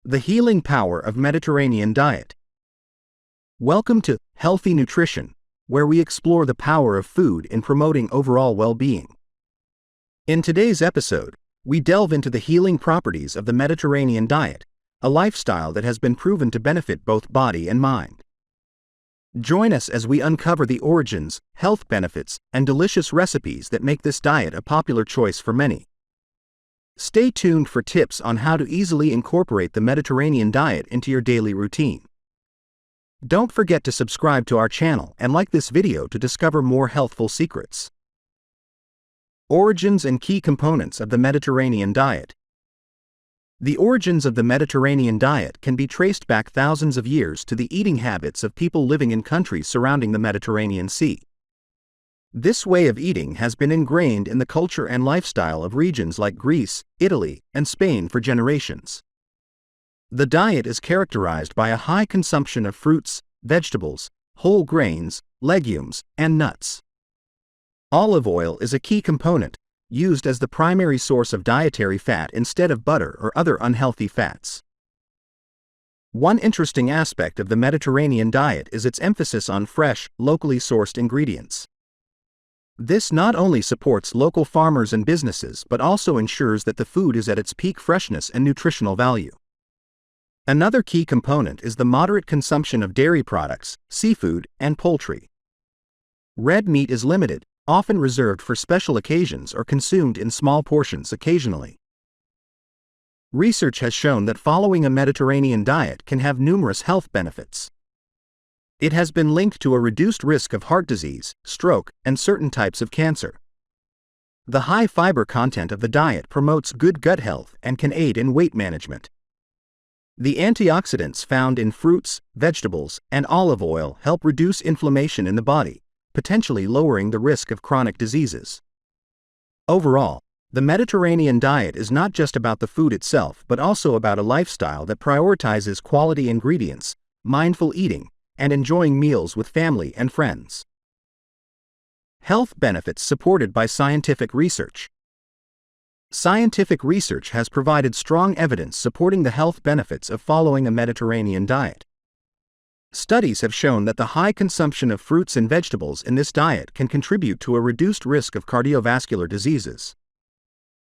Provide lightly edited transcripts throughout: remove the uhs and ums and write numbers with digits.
The healing power of Mediterranean diet. Welcome to Healthy Nutrition, where we explore the power of food in promoting overall well-being. In today's episode, we delve into the healing properties of the Mediterranean diet, a lifestyle that has been proven to benefit both body and mind. Join us as we uncover the origins, health benefits, and delicious recipes that make this diet a popular choice for many. Stay tuned for tips on how to easily incorporate the Mediterranean diet into your daily routine. Don't forget to subscribe to our channel and like this video to discover more healthful secrets. Origins and key components of the Mediterranean diet. The origins of the Mediterranean diet can be traced back thousands of years to the eating habits of people living in countries surrounding the Mediterranean Sea. This way of eating has been ingrained in the culture and lifestyle of regions like Greece, Italy, and Spain for generations. The diet is characterized by a high consumption of fruits, vegetables, whole grains, legumes, and nuts. Olive oil is a key component, used as the primary source of dietary fat instead of butter or other unhealthy fats. One interesting aspect of the Mediterranean diet is its emphasis on fresh, locally sourced ingredients. This not only supports local farmers and businesses but also ensures that the food is at its peak freshness and nutritional value. Another key component is the moderate consumption of dairy products, seafood, and poultry. Red meat is limited, often reserved for special occasions or consumed in small portions occasionally. Research has shown that following a Mediterranean diet can have numerous health benefits. It has been linked to a reduced risk of heart disease, stroke, and certain types of cancer. The high fiber content of the diet promotes good gut health and can aid in weight management. The antioxidants found in fruits, vegetables, and olive oil help reduce inflammation in the body, potentially lowering the risk of chronic diseases. Overall, the Mediterranean diet is not just about the food itself but also about a lifestyle that prioritizes quality ingredients, mindful eating, and enjoying meals with family and friends. Health benefits supported by scientific research. Scientific research has provided strong evidence supporting the health benefits of following a Mediterranean diet. Studies have shown that the high consumption of fruits and vegetables in this diet can contribute to a reduced risk of cardiovascular diseases.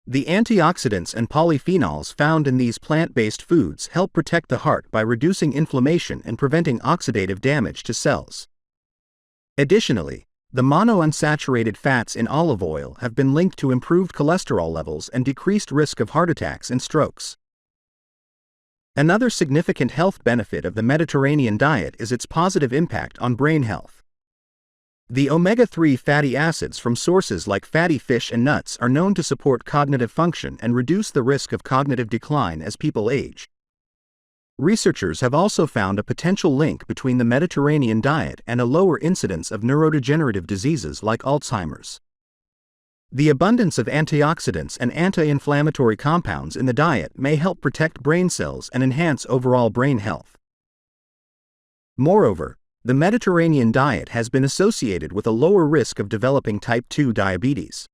The antioxidants and polyphenols found in these plant-based foods help protect the heart by reducing inflammation and preventing oxidative damage to cells. Additionally, the monounsaturated fats in olive oil have been linked to improved cholesterol levels and decreased risk of heart attacks and strokes. Another significant health benefit of the Mediterranean diet is its positive impact on brain health. The omega-3 fatty acids from sources like fatty fish and nuts are known to support cognitive function and reduce the risk of cognitive decline as people age. Researchers have also found a potential link between the Mediterranean diet and a lower incidence of neurodegenerative diseases like Alzheimer's. The abundance of antioxidants and anti-inflammatory compounds in the diet may help protect brain cells and enhance overall brain health. Moreover, the Mediterranean diet has been associated with a lower risk of developing type 2 diabetes.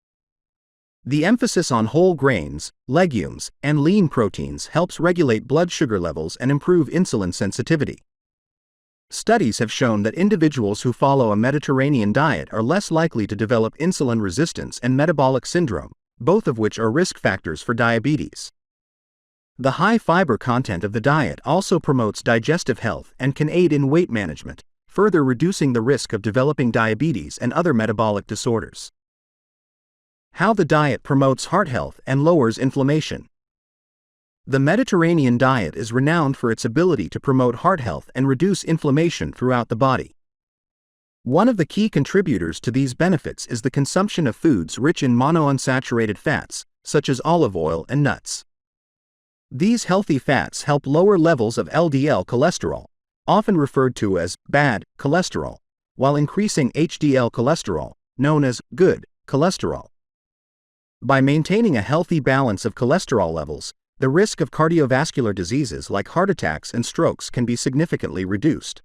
The emphasis on whole grains, legumes, and lean proteins helps regulate blood sugar levels and improve insulin sensitivity. Studies have shown that individuals who follow a Mediterranean diet are less likely to develop insulin resistance and metabolic syndrome, both of which are risk factors for diabetes. The high fiber content of the diet also promotes digestive health and can aid in weight management, further reducing the risk of developing diabetes and other metabolic disorders. How the diet promotes heart health and lowers inflammation. The Mediterranean diet is renowned for its ability to promote heart health and reduce inflammation throughout the body. One of the key contributors to these benefits is the consumption of foods rich in monounsaturated fats, such as olive oil and nuts. These healthy fats help lower levels of LDL cholesterol, often referred to as bad cholesterol, while increasing HDL cholesterol, known as good cholesterol. By maintaining a healthy balance of cholesterol levels, the risk of cardiovascular diseases like heart attacks and strokes can be significantly reduced.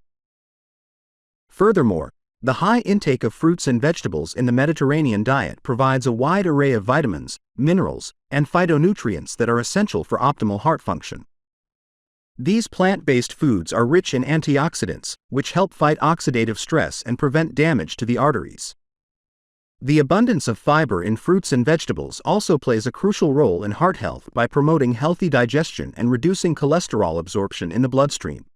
Furthermore, the high intake of fruits and vegetables in the Mediterranean diet provides a wide array of vitamins, minerals, and phytonutrients that are essential for optimal heart function. These plant-based foods are rich in antioxidants, which help fight oxidative stress and prevent damage to the arteries. The abundance of fiber in fruits and vegetables also plays a crucial role in heart health by promoting healthy digestion and reducing cholesterol absorption in the bloodstream.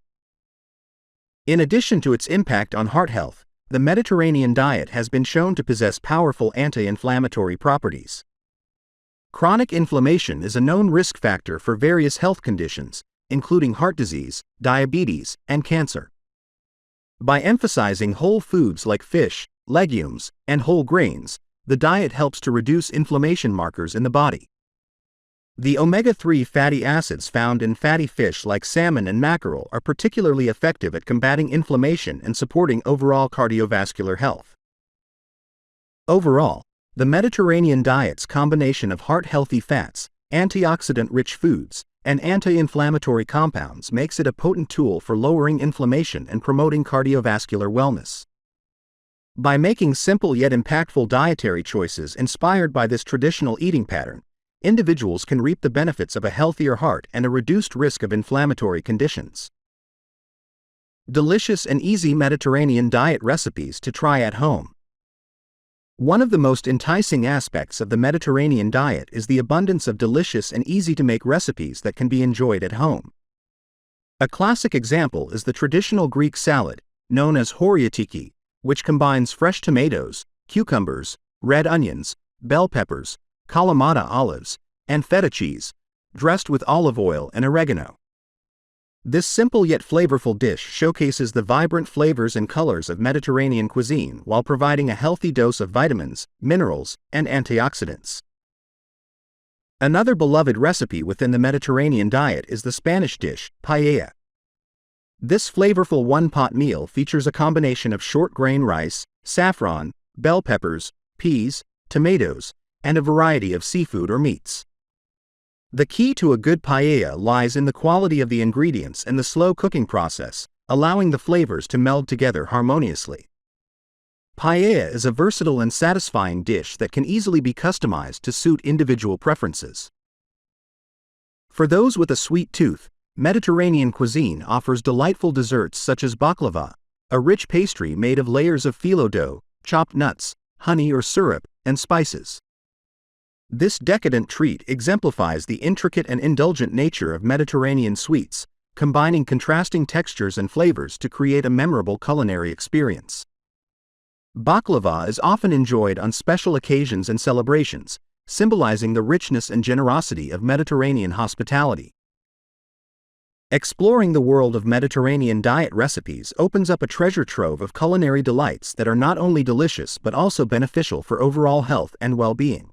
In addition to its impact on heart health, the Mediterranean diet has been shown to possess powerful anti-inflammatory properties. Chronic inflammation is a known risk factor for various health conditions, including heart disease, diabetes, and cancer. By emphasizing whole foods like fish, legumes, and whole grains, the diet helps to reduce inflammation markers in the body. The omega-3 fatty acids found in fatty fish like salmon and mackerel are particularly effective at combating inflammation and supporting overall cardiovascular health. Overall, the Mediterranean diet's combination of heart-healthy fats, antioxidant-rich foods, and anti-inflammatory compounds makes it a potent tool for lowering inflammation and promoting cardiovascular wellness. By making simple yet impactful dietary choices inspired by this traditional eating pattern, individuals can reap the benefits of a healthier heart and a reduced risk of inflammatory conditions. Delicious and easy Mediterranean diet recipes to try at home. One of the most enticing aspects of the Mediterranean diet is the abundance of delicious and easy-to-make recipes that can be enjoyed at home. A classic example is the traditional Greek salad, known as horiatiki, which combines fresh tomatoes, cucumbers, red onions, bell peppers, Kalamata olives, and feta cheese, dressed with olive oil and oregano. This simple yet flavorful dish showcases the vibrant flavors and colors of Mediterranean cuisine while providing a healthy dose of vitamins, minerals, and antioxidants. Another beloved recipe within the Mediterranean diet is the Spanish dish, paella. This flavorful one-pot meal features a combination of short-grain rice, saffron, bell peppers, peas, tomatoes, and a variety of seafood or meats. The key to a good paella lies in the quality of the ingredients and the slow cooking process, allowing the flavors to meld together harmoniously. Paella is a versatile and satisfying dish that can easily be customized to suit individual preferences. For those with a sweet tooth, Mediterranean cuisine offers delightful desserts such as baklava, a rich pastry made of layers of phyllo dough, chopped nuts, honey or syrup, and spices. This decadent treat exemplifies the intricate and indulgent nature of Mediterranean sweets, combining contrasting textures and flavors to create a memorable culinary experience. Baklava is often enjoyed on special occasions and celebrations, symbolizing the richness and generosity of Mediterranean hospitality. Exploring the world of Mediterranean diet recipes opens up a treasure trove of culinary delights that are not only delicious but also beneficial for overall health and well-being.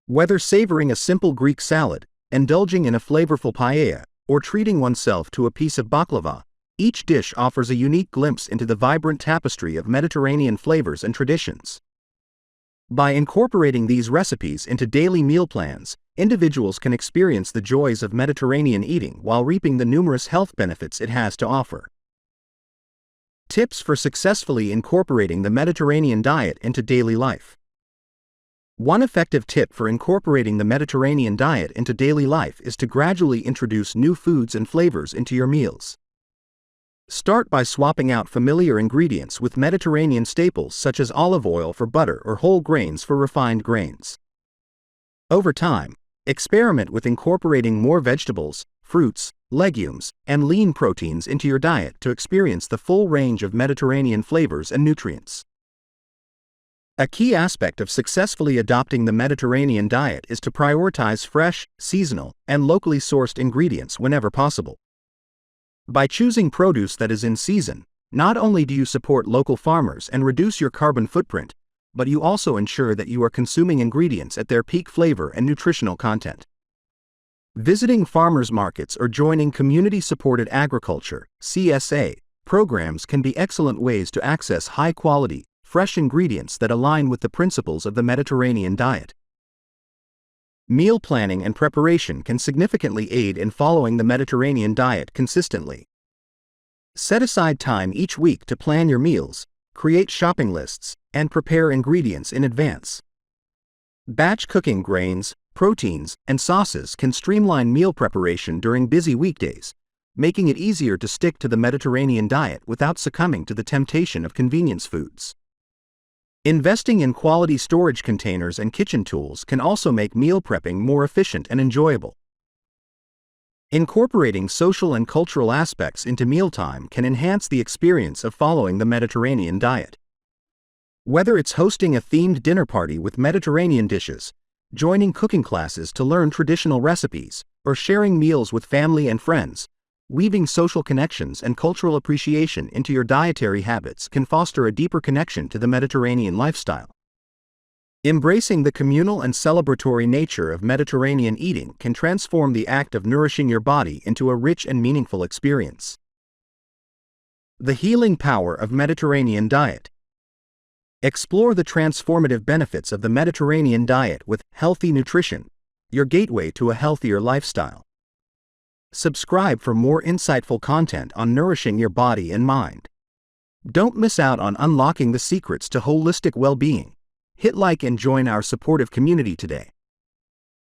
Whether savoring a simple Greek salad, indulging in a flavorful paella, or treating oneself to a piece of baklava, each dish offers a unique glimpse into the vibrant tapestry of Mediterranean flavors and traditions. By incorporating these recipes into daily meal plans, individuals can experience the joys of Mediterranean eating while reaping the numerous health benefits it has to offer. Tips for successfully incorporating the Mediterranean diet into daily life. One effective tip for incorporating the Mediterranean diet into daily life is to gradually introduce new foods and flavors into your meals. Start by swapping out familiar ingredients with Mediterranean staples such as olive oil for butter or whole grains for refined grains. Over time, experiment with incorporating more vegetables, fruits, legumes, and lean proteins into your diet to experience the full range of Mediterranean flavors and nutrients. A key aspect of successfully adopting the Mediterranean diet is to prioritize fresh, seasonal, and locally sourced ingredients whenever possible. By choosing produce that is in season, not only do you support local farmers and reduce your carbon footprint, but you also ensure that you are consuming ingredients at their peak flavor and nutritional content. Visiting farmers markets or joining community-supported agriculture (CSA) programs can be excellent ways to access high-quality, fresh ingredients that align with the principles of the Mediterranean diet. Meal planning and preparation can significantly aid in following the Mediterranean diet consistently. Set aside time each week to plan your meals, create shopping lists, and prepare ingredients in advance. Batch cooking grains, proteins, and sauces can streamline meal preparation during busy weekdays, making it easier to stick to the Mediterranean diet without succumbing to the temptation of convenience foods. Investing in quality storage containers and kitchen tools can also make meal prepping more efficient and enjoyable. Incorporating social and cultural aspects into mealtime can enhance the experience of following the Mediterranean diet. Whether it's hosting a themed dinner party with Mediterranean dishes, joining cooking classes to learn traditional recipes, or sharing meals with family and friends, weaving social connections and cultural appreciation into your dietary habits can foster a deeper connection to the Mediterranean lifestyle. Embracing the communal and celebratory nature of Mediterranean eating can transform the act of nourishing your body into a rich and meaningful experience. The healing power of Mediterranean diet. Explore the transformative benefits of the Mediterranean diet with Healthy Nutrition, your gateway to a healthier lifestyle. Subscribe for more insightful content on nourishing your body and mind. Don't miss out on unlocking the secrets to holistic well-being. Hit like and join our supportive community today.